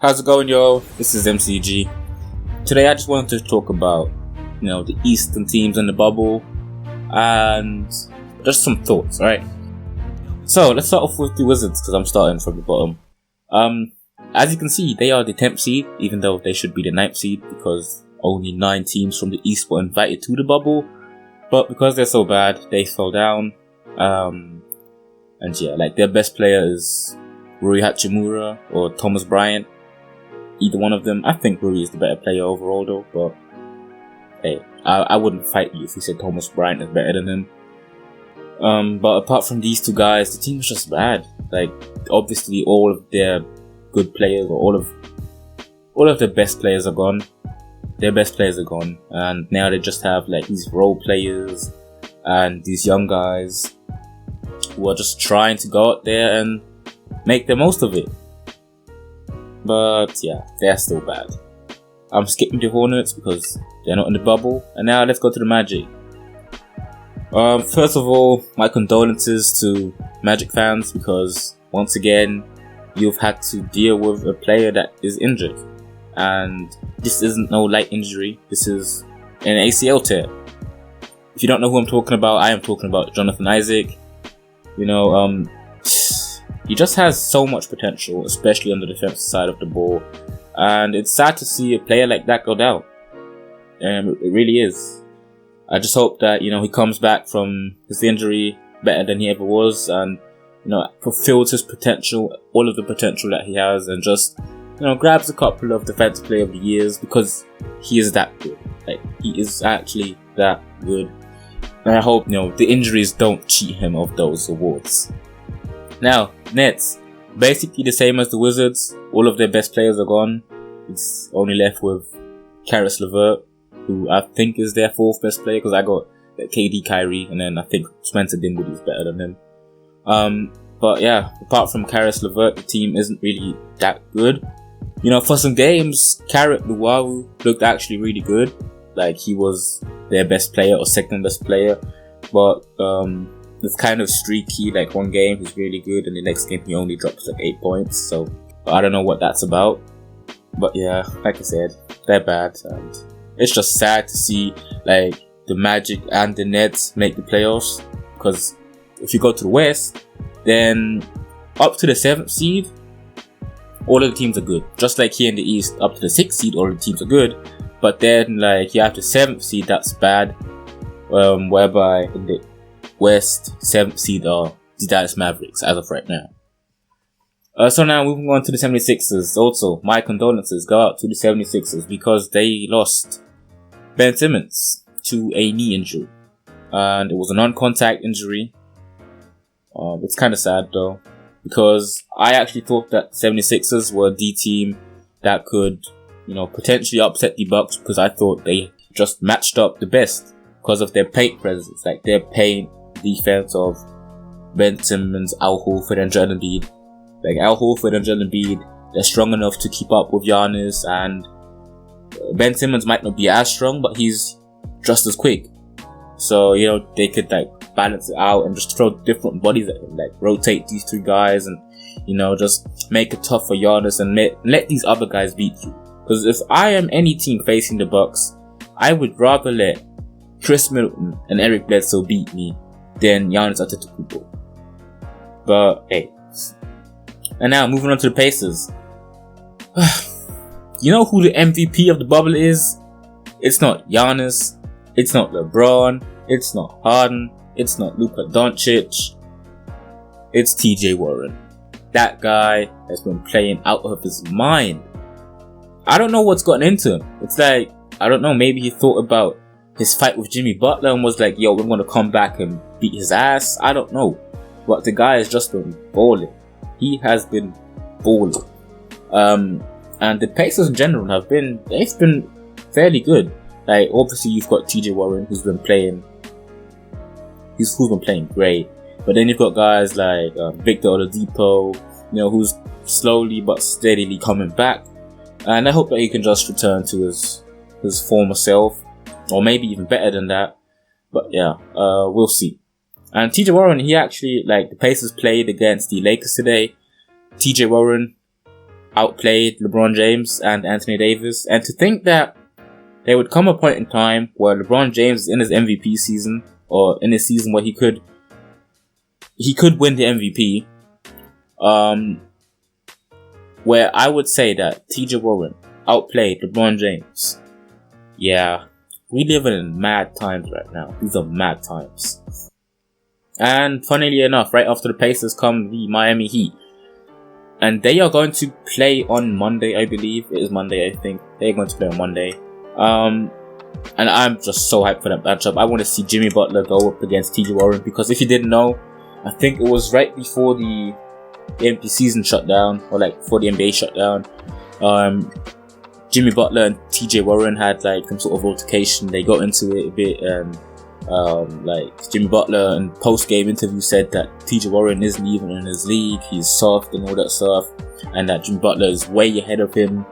How's it going, yo? This is MCG. Today I just wanted to talk about, the Eastern teams in the bubble and just some thoughts, alright? So, let's start off with the Wizards because I'm starting from the bottom. As you can see, they are the 10th seed, even though they should be the 9th seed because only 9 teams from the East were invited to the bubble. But because they're so bad, they fell down. And yeah, their best player is Rui Hachimura or Thomas Bryant. Either one of them. I think Rui is the better player overall though, but hey, I wouldn't fight you if you said Thomas Bryant is better than him. But apart from these two guys, the team is just bad. Obviously all of their good players, or all of their best players are gone. Their best players are gone, and now they just have these role players and these young guys who are just trying to go out there and make the most of it. But yeah, they're still bad. I'm skipping the Hornets because they're not in the bubble, and now let's go to the Magic. First of all, my condolences to Magic fans because once again, you've had to deal with a player that is injured. And this isn't no light injury, this is an ACL tear. If you don't know who I'm talking about, I am talking about Jonathan Isaac. He just has so much potential, especially on the defensive side of the ball. And it's sad to see a player like that go down. It really is. I just hope that, he comes back from his injury better than he ever was and, fulfills his potential, all of the potential that he has, and just grabs a couple of Defensive Player of the Years because he is that good. He is actually that good. And I hope, the injuries don't cheat him of those awards. Now, Nets. Basically the same as the Wizards. All of their best players are gone. It's only left with Caris LeVert, who I think is their 4th best player because I got KD, Kyrie, and then I think Spencer Dinwiddie is better than him. But yeah, apart from Caris LeVert, the team isn't really that good. For some games, Carrot Luwawu looked actually really good. He was their best player or second best player. But it's kind of streaky. One game he's really good and the next game he only drops 8 points. So I don't know what that's about. But yeah, like I said, they're bad. And it's just sad to see the Magic and the Nets make the playoffs. Because if you go to the West, then up to the 7th seed, all of the teams are good. Just like here in the East, up to the 6th seed, all of the teams are good. But then, you have the 7th seed, that's bad. Whereby in the West, 7th seed are the Dallas Mavericks, as of right now. So now, moving on to the 76ers. Also, my condolences go out to the 76ers because they lost Ben Simmons to a knee injury. And it was a non-contact injury. It's kind of sad though, because I actually thought that 76ers were the team that could, potentially upset the Bucks because I thought they just matched up the best because of their paint presence, their paint defense of Ben Simmons, Al Horford, and Joel Embiid. Al Horford and Joel Embiid, they're strong enough to keep up with Giannis, and Ben Simmons might not be as strong, but he's just as quick. So, they could balance it out and just throw different bodies at him, rotate these 2 guys and, just make it tough for Giannis and let these other guys beat you. Because if I am any team facing the Bucks, I would rather let Chris Middleton and Eric Bledsoe beat me than Giannis Antetokounmpo. But hey. And now moving on to the Pacers. You know who the MVP of the bubble is? It's not Giannis. It's not LeBron. It's not Harden. It's not Luka Doncic. It's TJ Warren. That guy has been playing out of his mind. I don't know what's gotten into him. It's I don't know, maybe he thought about his fight with Jimmy Butler and was yo, we're going to come back and beat his ass. I don't know. But the guy has just been balling. He has been balling. And the Pacers in general they've been fairly good. Obviously you've got TJ Warren who's been playing great. But then you've got guys like Victor Oladipo, who's slowly but steadily coming back. And I hope that he can just return to his former self, or maybe even better than that. But yeah, we'll see. And TJ Warren, he actually, the Pacers played against the Lakers today. TJ Warren, outplayed LeBron James and Anthony Davis, and to think that there would come a point in time where LeBron James is in his MVP season, or in his season where he could win the MVP, where I would say that TJ Warren outplayed LeBron James. Yeah, we live in mad times right now. These are mad times. And funnily enough, right after the Pacers come the Miami Heat. And they are going to play on Monday, I believe. It is Monday, I think. They're going to play on Monday. And I'm just so hyped for that matchup. I want to see Jimmy Butler go up against TJ Warren, because if you didn't know, I think it was right before the NBA season shut down, or like before the NBA shut down. Jimmy Butler and TJ Warren had like some sort of altercation. They got into it a bit, and like Jimmy Butler in post-game interview said that TJ Warren isn't even in his league, he's soft and all that stuff, and that Jimmy Butler is way ahead of him.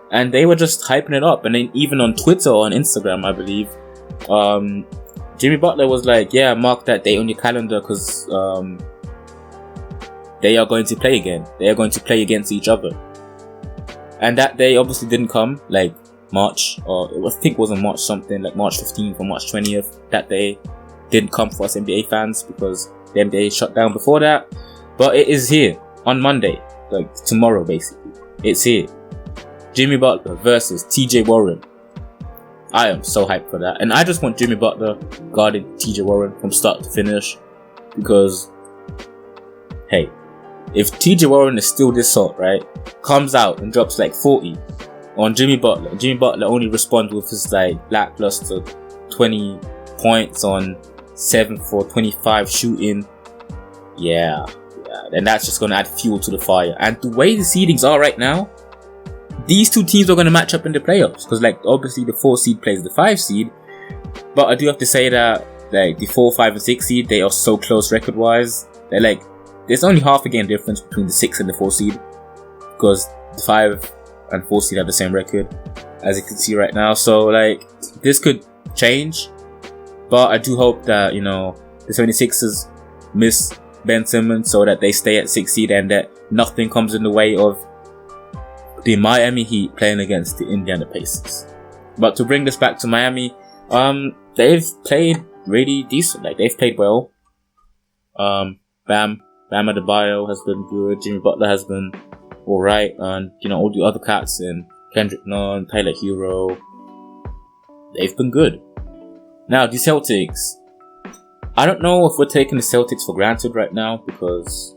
And they were just hyping it up. And then even on Twitter or on Instagram, I believe, Jimmy Butler was like, yeah, mark that date on your calendar, because they are going to play again. They are going to play against each other. And that day obviously didn't come, like March, or I think it was on March something, like March 15th or March 20th. That day didn't come for us NBA fans, because the NBA shut down before that. But it is here on Monday, like tomorrow basically. It's here. Jimmy Butler versus TJ Warren. I am so hyped for that. And I just want Jimmy Butler guarding TJ Warren from start to finish, because, hey, if TJ Warren is still this sort, right, comes out and drops like 40 on Jimmy Butler, Jimmy Butler only responds with his like lackluster 20 points on 7 for 25 shooting, yeah, then that's just going to add fuel to the fire. And the way the seedings are right now, these two teams are going to match up in the playoffs, because like obviously the 4 seed plays the 5 seed, but I do have to say that like the 4, 5 and 6 seed, they are so close record wise. They're like, there's only half a game difference between the 6 and the 4 seed, because the 5 and 4 seed have the same record, as you can see right now. So like, this could change, but I do hope that, you know, the 76ers miss Ben Simmons so that they stay at 6 seed, and that nothing comes in the way of the Miami Heat playing against the Indiana Pacers. But to bring this back to Miami, they've played really decent. Like, they've played well. Bam Adebayo has been good. Jimmy Butler has been alright. And, you know, all the other cats in Kendrick Nunn, Tyler Hero, they've been good. Now, the Celtics. I don't know if we're taking the Celtics for granted right now, because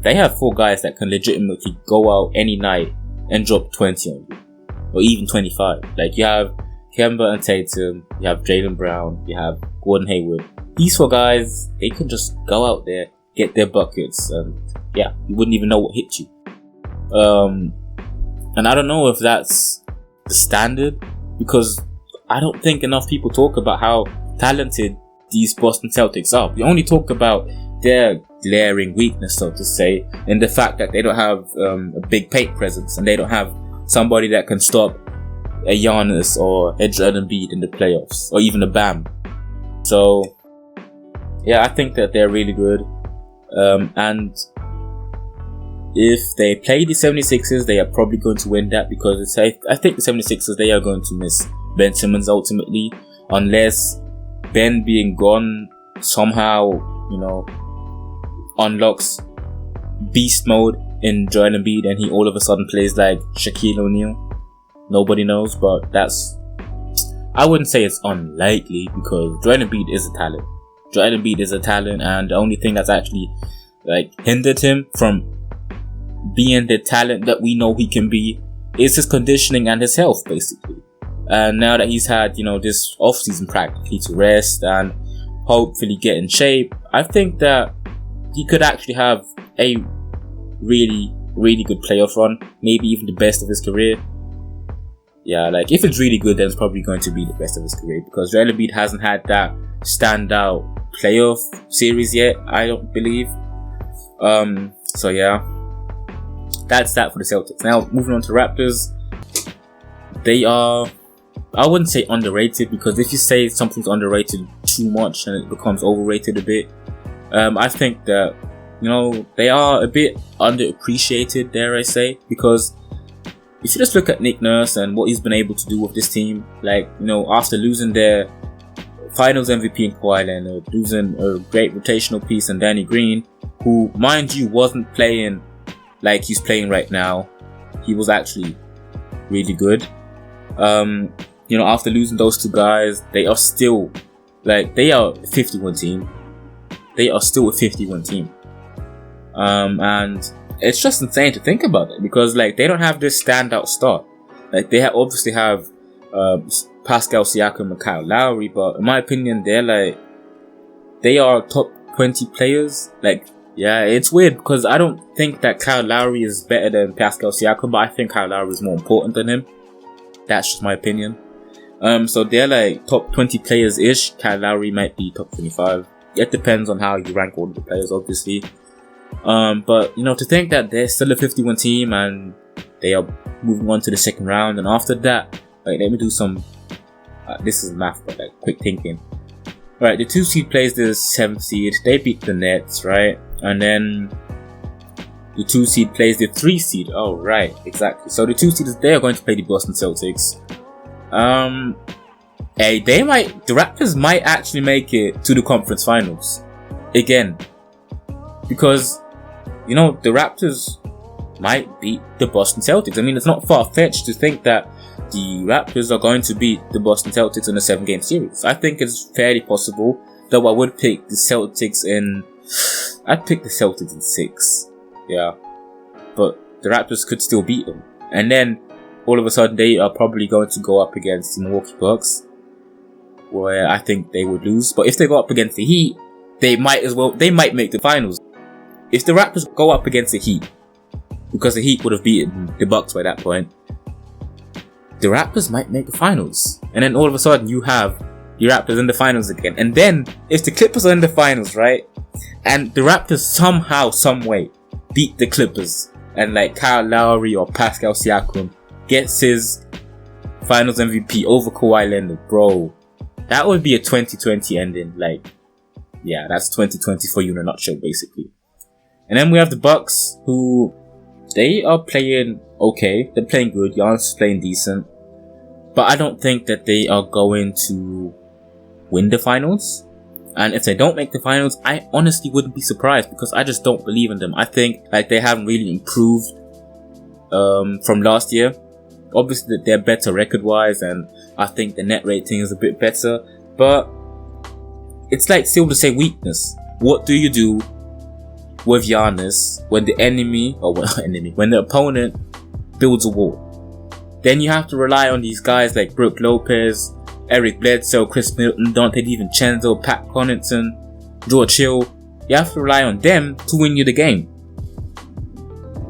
they have 4 guys that can legitimately go out any night and drop 20 on you, or even 25. Like, you have Kemba and Tatum, you have Jaylen Brown, you have Gordon Hayward. These 4 guys, they can just go out there, get their buckets, and yeah, you wouldn't even know what hit you. And I don't know if that's the standard, because I don't think enough people talk about how talented these Boston Celtics are. We only talk about their glaring weakness, so to say, in the fact that they don't have a big paint presence, and they don't have somebody that can stop a Giannis or a Joel Embiid in the playoffs, or even a Bam. So yeah, I think that they're really good, and if they play the 76ers, they are probably going to win that, because I think the 76ers, they are going to miss Ben Simmons ultimately, unless Ben being gone somehow, you know, unlocks beast mode in Joel Embiid, and he all of a sudden plays like Shaquille O'Neal. Nobody knows, but I wouldn't say it's unlikely, because Joel Embiid is a talent. Joel Embiid is a talent, and the only thing that's actually like hindered him from being the talent that we know he can be is his conditioning and his health, basically. And now that he's had, you know, this off-season practically to rest and hopefully get in shape, I think that he could actually have a really, really good playoff run, maybe even the best of his career. Yeah, like, if it's really good, then it's probably going to be the best of his career, because Joel Embiid hasn't had that standout playoff series yet, I don't believe. So yeah, that's that for the Celtics. Now, moving on to Raptors. They are, I wouldn't say underrated, because if you say something's underrated too much and it becomes overrated a bit, I think that they are a bit underappreciated, dare I say, because if you just look at Nick Nurse and what he's been able to do with this team, after losing their Finals MVP in Kawhi Leonard, losing a great rotational piece in Danny Green, who, mind you, wasn't playing like he's playing right now. He was actually really good. After losing those two guys, they are still, they are a 51 team. They are still a 51 team. And it's just insane to think about it, because they don't have this standout star. They obviously have Pascal Siakam and Kyle Lowry, but in my opinion, they are top 20 players. It's weird because I don't think that Kyle Lowry is better than Pascal Siakam, but I think Kyle Lowry is more important than him. That's just my opinion. So they're top 20 players-ish. Kyle Lowry might be top 25. It depends on how you rank all of the players, obviously. But to think that they're still a 51 team and they are moving on to the second round, and after that, let me do some, this is math, but quick thinking. Right, the 2 seed plays the 7th seed. They beat the Nets, right? And then the 2 seed plays the 3 seed. Oh, right, exactly. So the 2 seeds, they are going to play the Boston Celtics. The Raptors might actually make it to the conference finals again, because the Raptors might beat the Boston Celtics. I mean, it's not far-fetched to think that the Raptors are going to beat the Boston Celtics in a 7-game series. I think it's fairly possible, though I would pick the Celtics in... I'd pick the Celtics in 6. Yeah. But the Raptors could still beat them. And then, all of a sudden, they are probably going to go up against the Milwaukee Bucks, where I think they would lose. But if they go up against the Heat, they might make the finals. If the Raptors go up against the Heat, because the Heat would have beaten the Bucks by that point, the Raptors might make the finals. And then all of a sudden you have the Raptors in the finals again. And then if the Clippers are in the finals, right? And the Raptors somehow, some way beat the Clippers, and Kyle Lowry or Pascal Siakam gets his finals MVP over Kawhi Leonard, bro, that would be a 2020 ending. That's 2020 for you in a nutshell, basically. And then we have the Bucks, who they are playing okay. They're playing good. Giannis is playing decent. But I don't think that they are going to win the finals. And if they don't make the finals, I honestly wouldn't be surprised, because I just don't believe in them. I think they haven't really improved from last year. Obviously, they're better record-wise, and I think the net rating is a bit better. But it's still the same weakness. What do you do with Giannis when when the opponent builds a wall? Then you have to rely on these guys like Brook Lopez, Eric Bledsoe, Chris Middleton, Dante DiVincenzo, Pat Connaughton, George Hill. You have to rely on them to win you the game.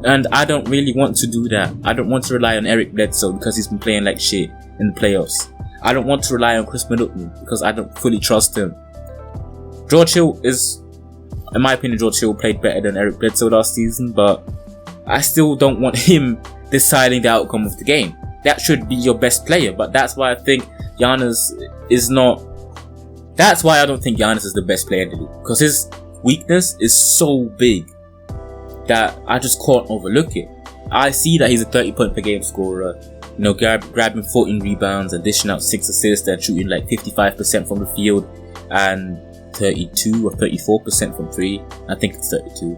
And I don't really want to do that. I don't want to rely on Eric Bledsoe because he's been playing like shit in the playoffs. I don't want to rely on Chris Middleton because I don't fully trust him. George Hill in my opinion, George Hill played better than Eric Bledsoe last season, but I still don't want him deciding the outcome of the game. That should be your best player, but that's why I think Giannis is not... That's why I don't think Giannis is the best player in the league, because his weakness is so big that I just can't overlook it. I see that he's a 30-point per game scorer, grabbing 14 rebounds and dishing out 6 assists and shooting 55% from the field and 32 or 34% from 3. I think it's 32.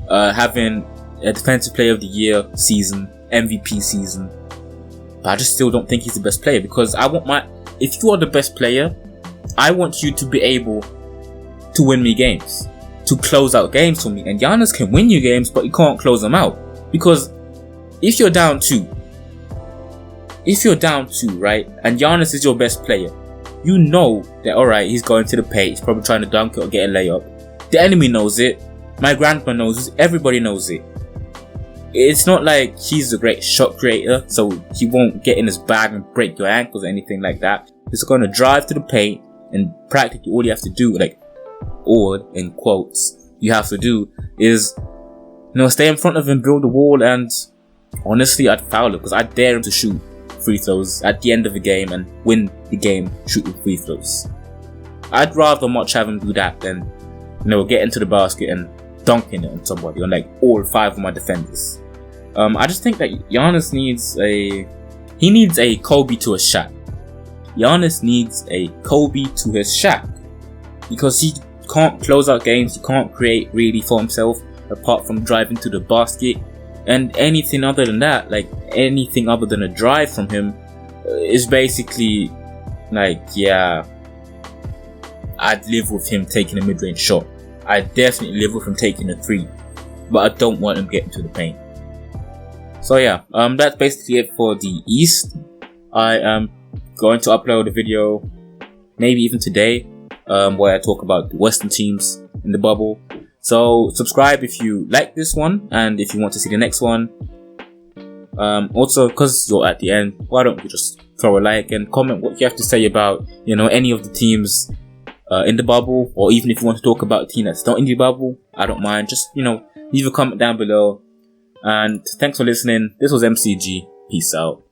Having a Defensive Player of the Year season, MVP season. But I just still don't think he's the best player, because if you are the best player, I want you to be able to win me games, to close out games for me. And Giannis can win you games, but he can't close them out. Because if you're down 2, right, and Giannis is your best player, you know that, alright, he's going to the paint, he's probably trying to dunk it or get a layup. The enemy knows it, my grandpa knows it, everybody knows it. It's not like he's a great shot creator, so he won't get in his bag and break your ankles or anything like that. He's going to drive to the paint, and practically all you have to do, all in quotes, you have to do is, stay in front of him, build a wall, and honestly, I'd foul him, because I dare him to shoot free throws at the end of the game and win the game shooting free throws. I'd rather much have him do that than, get into the basket and dunking it on somebody, on like all 5 of my defenders. I just think that Giannis needs a Kobe to a Shaq. Giannis needs a Kobe to his Shaq, because he can't close out games, he can't create really for himself apart from driving to the basket, and anything other than that, like anything other than a drive from him, is basically like, yeah, I'd live with him taking a mid-range shot. I'd definitely live with him taking a 3, but I don't want him getting to the paint. So yeah, that's basically it for the East. I am going to upload a video, maybe even today, where I talk about the Western teams in the bubble. So subscribe if you like this one, and if you want to see the next one. Also, because you're at the end, why don't you just throw a like and comment what you have to say about, any of the teams in the bubble, or even if you want to talk about a team that's not in the bubble, I don't mind. Just, leave a comment down below. And thanks for listening. This was MCG. Peace out.